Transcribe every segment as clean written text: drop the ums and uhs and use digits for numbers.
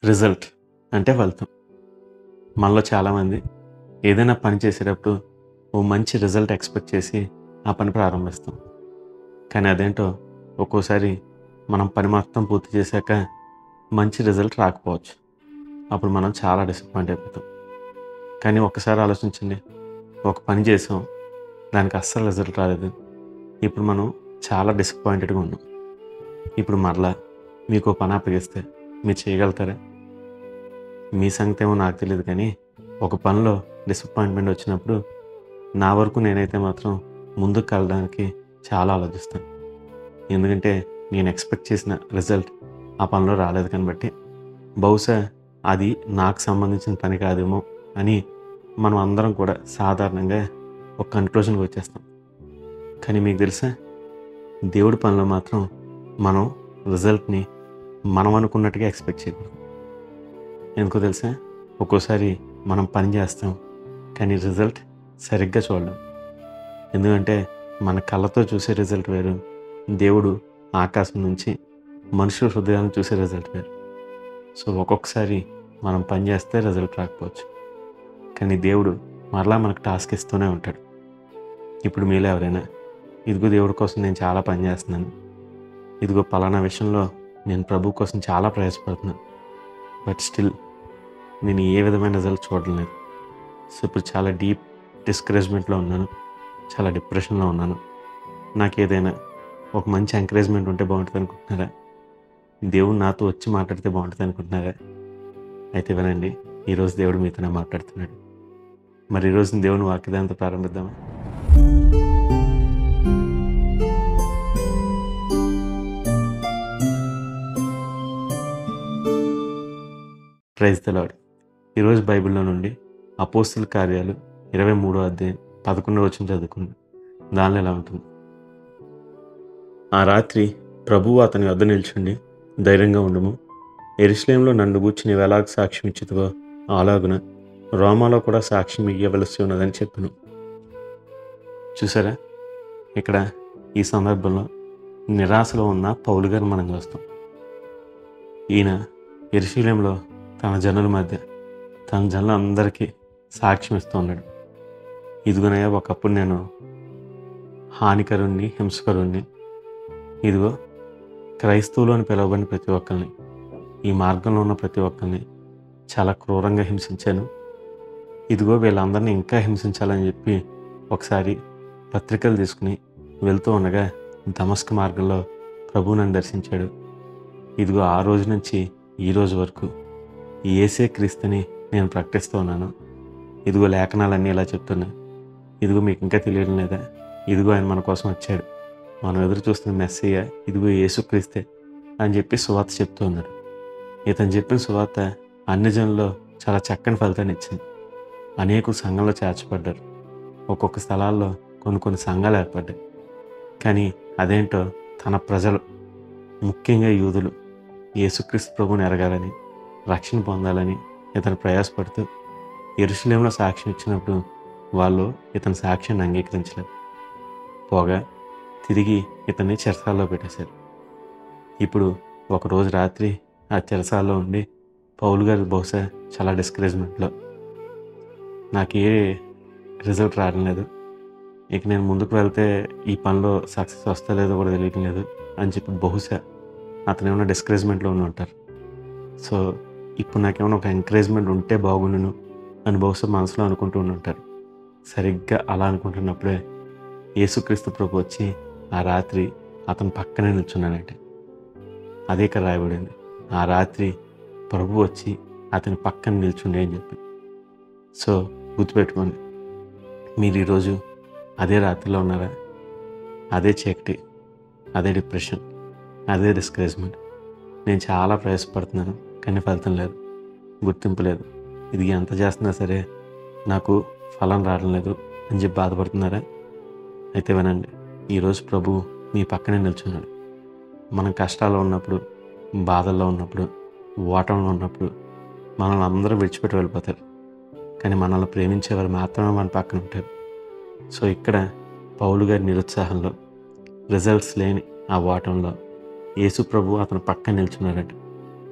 Result అంటే ఫలితం. మనలో చాలామంది ఏదైనా పని చేసేటప్పుడు ఓ మంచి రిజల్ట్ ఎక్స్‌పెక్ట్ చేసి ఆ పని ప్రారంభిస్తాం. కానీ అదేంటో ఒక్కోసారి మనం పని మొత్తం పూర్తి చేశాక మంచి రిజల్ట్ రాకపోవచ్చు. అప్పుడు మనం చాలా డిసప్పాయింట్ అయిపోతాం. కానీ ఒక్కసారి ఆలోచించండి. ఒక పని చేసాం. దానికి అస్సలు రిజల్ట్ రాలేదు. ఇప్పుడు మనం చాలా డిసప్పాయింటెడ్‌గా ఉన్నాం. ఇప్పుడు మరలా మీకో పని అప్పగిస్తే మీరు చేయగలుగుతారా? మీ సంగతేమో నాకు తెలీదు కానీ, ఒక పనిలో డిసప్పాయింట్‌మెంట్ వచ్చినప్పుడు, నా వరకు నేనైతే మాత్రం ముందుకెళ్ళడానికి చాలా ఆలోచిస్తాను. ఎందుకంటే, నేను ఎక్స్‌పెక్ట్ చేసిన రిజల్ట్ ఆ పనిలో రాలేదు కాబట్టి, బహుశా అది నాకు సంబంధించిన పని కాదేమో అని మనం అందరం కూడా సాధారణంగా ఒక కన్క్లూజన్‌కి వచ్చేస్తాం. కానీ మీకు తెలుసా? దేవుడి పనిలో మాత్రం మనం రిజల్ట్‌ని మనం అనుకున్నట్టుగా ఎక్స్‌పెక్ట్ చేయకూడదు. ఎందుకో తెలుసా? ఒక్కోసారి మనం పని చేస్తాం. కానీ రిజల్ట్ సరిగ్గా చూడలేం. ఎందుకంటే మన కళ్ళతో చూసే రిజల్ట్ వేరు. దేవుడు ఆకాశం నుంచి మనుషుల హృదయాలను చూసే రిజల్ట్ వేరు. సో, ఒక్కొక్కసారి మనం పని చేస్తే రిజల్ట్ రాకపోవచ్చు. కానీ దేవుడు మరలా మనకు టాస్క్ ఇస్తూనే ఉంటాడు. ఇప్పుడు మీలో ఎవరైనా, ఇదిగో దేవుడి కోసం నేను చాలా పని చేస్తున్నాను. ఇదిగో పలానా విషయంలో నేను ప్రభు కోసం చాలా ప్రయాసపడుతున్నాను. బట్ స్టిల్ నేను ఏ విధమైన రిజల్ట్ చూడలేదు. సో, ఇప్పుడు చాలా డీప్ డిస్కరేజ్మెంట్‌లో ఉన్నాను. చాలా డిప్రెషన్‌లో ఉన్నాను. నాకేదైనా ఒక మంచి ఎంకరేజ్మెంట్ ఉంటే బాగుంటుంది అనుకుంటున్నారా? దేవుడు నాతో వచ్చి మాట్లాడితే బాగుంటుంది అనుకుంటున్నారా? అయితే వినండి. ఈరోజు దేవుడు మీతోనే మాట్లాడుతున్నాడు. మరి ఈరోజు దేవుని వాక్యదానంతో ప్రారంభిద్దామా? Praise the Lord. ఈరోజు బైబిల్‌లో నుండి అపోస్తల కార్యాలు 23వ అధ్యాయం 11వ వచనం చదువుకుందాం. దానిలో ఎలా ఉంటుంది? ఆ రాత్రి ప్రభువు అతని వద్ద నిల్చుండి, ధైర్యంగా ఉండుము. యెరూషలేములో నన్ను గూర్చి నీవెలాగ సాక్ష్యం ఇచ్చితివో అలాగున రోమాలో కూడా సాక్ష్యం ఇయ్యవలసి ఉన్నదని చెప్పెను. చూసారా? ఇక్కడ ఈ సందర్భంలో నిరాశలో ఉన్న పౌలు గారిని మనం చూస్తాం. ఈయన యెరూషలేములో తన జనుల మధ్య తన జనులందరికీ సాక్ష్యం ఇస్తూ ఉన్నాడు. ఇదిగోనయ్యా, ఒకప్పుడు నేను హానికరుణ్ణి, హింసకరుణ్ణి. ఇదిగో క్రైస్తవులు అని పిలువబడిన ప్రతి ఒక్కరిని, ఈ మార్గంలో ఉన్న ప్రతి ఒక్కరిని చాలా క్రూరంగా హింసించాను. ఇదిగో వీళ్ళందరినీ ఇంకా హింసించాలని చెప్పి ఒకసారి పత్రికలు తీసుకుని వెళ్తూ ఉండగా దమస్కు మార్గంలో ప్రభువు నన్ను దర్శించాడు. ఇదిగో ఆ రోజు నుంచి ఈ రోజు వరకు యేసే క్రీస్తుని నేను ప్రకటిస్తూ ఉన్నాను. ఇదిగో లేఖనాలన్నీ ఇలా చెప్తున్నాయి. ఇదిగో మీకు ఇంకా తెలియడం లేదా? ఇదిగో ఆయన మన కోసం వచ్చాడు. మనం ఎదురు చూస్తున్న మెస్సయ్య ఇదిగో యేసుక్రీస్తే అని చెప్పి సువార్త చెప్తూ ఉన్నాడు. ఇతను చెప్పిన సువార్త అన్ని జనుల్లో చాలా చక్కని ఫలితాన్ని ఇచ్చింది. అనేకులు సంఘంలో చేర్చబడ్డారు. ఒక్కొక్క స్థలాల్లో కొన్ని సంఘాలు ఏర్పడ్డాయి. కానీ అదేంటో తన ప్రజలు, ముఖ్యంగా యూదులు, యేసుక్రీస్తు ప్రభువుని ఎరగాలని, రక్షణ పొందాలని ఇతను ప్రయాసపడుతూ యెరూషలేములో సాక్ష్యం ఇచ్చినప్పుడు వాళ్ళు ఇతని సాక్ష్యాన్ని అంగీకరించలేదు. పోగా తిరిగి ఇతన్ని చెరసాలలో పెట్టేశారు. ఇప్పుడు ఒకరోజు రాత్రి ఆ చెరసాలలో ఉండి పౌలు గారు బహుశా చాలా డిస్కరేజ్మెంట్లో, నాకు ఏ రిజల్ట్ రావడం లేదు, ఇక నేను ముందుకు వెళ్తే ఈ పనిలో సక్సెస్ వస్తా లేదో కూడా తెలియడం లేదు అని చెప్పి బహుశా అతను ఏమైనా డిస్కరేజ్మెంట్లో ఉండి ఉంటారు. సో, ఇప్పుడు నాకేమైనా ఒక ఎంకరేజ్మెంట్ ఉంటే బాగుండును అని బహుశా మనసులో అనుకుంటూ ఉండి ఉంటారు. సరిగ్గా అలా అనుకుంటున్నప్పుడే యేసుక్రీస్తు ప్రభు వచ్చి ఆ రాత్రి అతని పక్కనే నిల్చున్నానంటే అదే ఇక్కడ రాయబడింది. ఆ రాత్రి ప్రభు వచ్చి అతని పక్కన నిల్చుండే అని చెప్పి. సో, గుర్తుపెట్టుకోండి, మీరు ఈరోజు అదే రాత్రిలో ఉన్నారా? అదే చీకటి, అదే డిప్రెషన్, అదే డిస్కరేజ్మెంట్. నేను చాలా ప్రయాసపడుతున్నాను కానీ ఫలితం లేదు, గుర్తింపు లేదు, ఇది ఎంత చేస్తున్నా సరే నాకు ఫలం రావడం లేదు అని చెప్పి బాధపడుతున్నారా? అయితే వినండి, ఈరోజు ప్రభు మీ పక్కనే నిల్చున్నాడు. మనం కష్టాల్లో ఉన్నప్పుడు, బాధల్లో ఉన్నప్పుడు, ఓటంలో ఉన్నప్పుడు మనల్ని అందరూ విడిచిపెట్టి వెళ్ళిపోతారు. కానీ మనల్ని ప్రేమించేవారు మాత్రమే మన పక్కన ఉంటారు. సో, ఇక్కడ పౌలు గారి నిరుత్సాహంలో, రిజల్ట్స్ లేని ఆ ఓటంలో యేసు ప్రభు అతను పక్కన నిల్చున్నారట.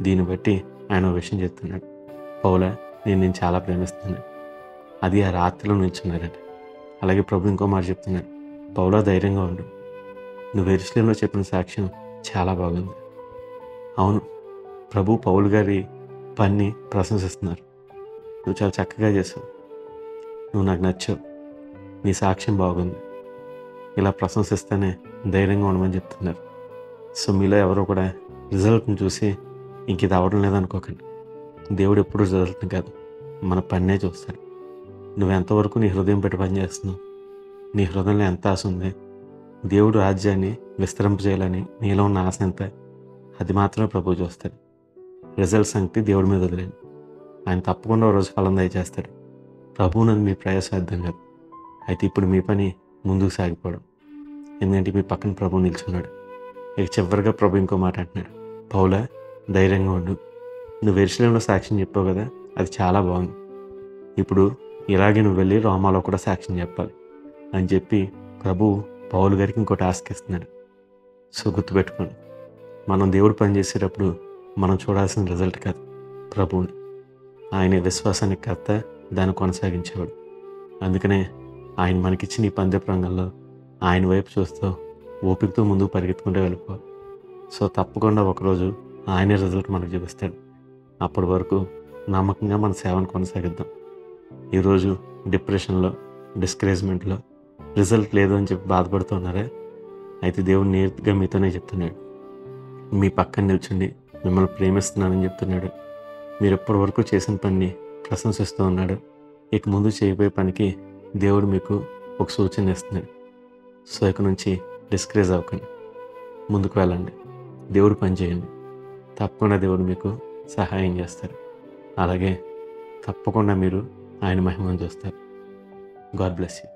దీన్ని బట్టి ఆయన ఒక విషయం చెప్తున్నాడు. పౌలా, నేను చాలా ప్రేమిస్తున్నాను. అది ఆ రాత్రిలో నిల్చున్నారంట. అలాగే ప్రభు ఇంకో మాట చెప్తున్నాడు. పౌలా, ధైర్యంగా ఉండు. నువ్వు యెరూషలేములో చెప్పిన సాక్ష్యం చాలా బాగుంది. అవును, ప్రభు పౌలు గారి పనిని ప్రశంసిస్తున్నారు. నువ్వు చాలా చక్కగా చేసావు. నువ్వు నాకు నచ్చావు. నీ సాక్ష్యం బాగుంది. ఇలా ప్రశంసిస్తేనే ధైర్యంగా ఉండమని చెప్తున్నారు. సో మీలో ఎవరో కూడా రిజల్ట్ని చూసి ఇంక ఇది అవ్వడం లేదనుకోకండి. దేవుడు ఎప్పుడు రిజల్ట్ని కాదు, మన పన్నే చూస్తాడు. నువ్వు ఎంతవరకు నీ హృదయం పెట్టి పని చేస్తున్నావు, నీ హృదయంలో ఎంత ఆశ ఉంది, దేవుడు రాజ్యాన్ని విస్తరింపజేయాలని నీలో ఉన్న ఆశ ఎంత, అది మాత్రమే ప్రభు చూస్తాడు. రిజల్ట్స్ సంగతి దేవుడి మీద వదిలేండి. ఆయన తప్పకుండా ఒక రోజు ఫలం దయచేస్తాడు. ప్రభువునందు మీ ప్రయాసార్థం కాదు. అయితే ఇప్పుడు మీ పని ముందుకు సాగిపోవడం. ఎందుకంటే మీ పక్కన ప్రభు నిల్చున్నాడు. ఇక చివరిగా ప్రభు ఇంకో మాట అంటున్నాడు. పౌలా, ధైర్యంగా ఉండు. నువ్వు యెరూషలేములో సాక్ష్యం చెప్పావు కదా, అది చాలా బాగుంది. ఇప్పుడు ఇలాగే నువ్వు వెళ్ళి రోమాలో కూడా సాక్ష్యం చెప్పాలి అని చెప్పి ప్రభు పౌలు గారికి ఇంకో టాస్క్ ఇస్తున్నాడు. సో గుర్తుపెట్టుకోండి, మనం దేవుడు పని చేసేటప్పుడు మనం చూడాల్సిన రిజల్ట్ కాదు, ప్రభువుని. ఆయన విశ్వాసానికి కర్త, దాన్ని కొనసాగించేవాడు. అందుకనే ఆయన మనకిచ్చిన ఈ పందెపు రంగంలో ఆయన వైపు చూస్తూ ఓపికతో ముందుకు పరిగెత్తుకుంటూ వెళ్ళిపోవాలి. సో తప్పకుండా ఒకరోజు ఆయనే రిజల్ట్ మనకు చూపిస్తాడు. అప్పటి వరకు నమ్మకంగా మన సేవను కొనసాగిద్దాం. ఈరోజు డిప్రెషన్లో, డిస్కరేజ్మెంట్లో రిజల్ట్ లేదు అని చెప్పి బాధపడుతున్నారే, అయితే దేవుడు నేరుగా మీతోనే చెప్తున్నాడు. మీ పక్కన నిల్చుండి మిమ్మల్ని ప్రేమిస్తున్నానని చెప్తున్నాడు. మీరు ఎప్పటి వరకు చేసిన పనిని ప్రశంసిస్తూ ఉన్నాడు. ఇక ముందు చేయబోయే పనికి దేవుడు మీకు ఒక సూచన ఇస్తున్నాడు. సో ఇక నుంచి డిస్కరేజ్ అవ్వకండి, ముందుకు వెళ్ళండి, దేవుడు పని చేయండి. తప్పకుండా దేవుడు మీకు సహాయం చేస్తారు. అలాగే తప్పకుండా మీరు ఆయన మహిమను చూస్తారు. God bless you.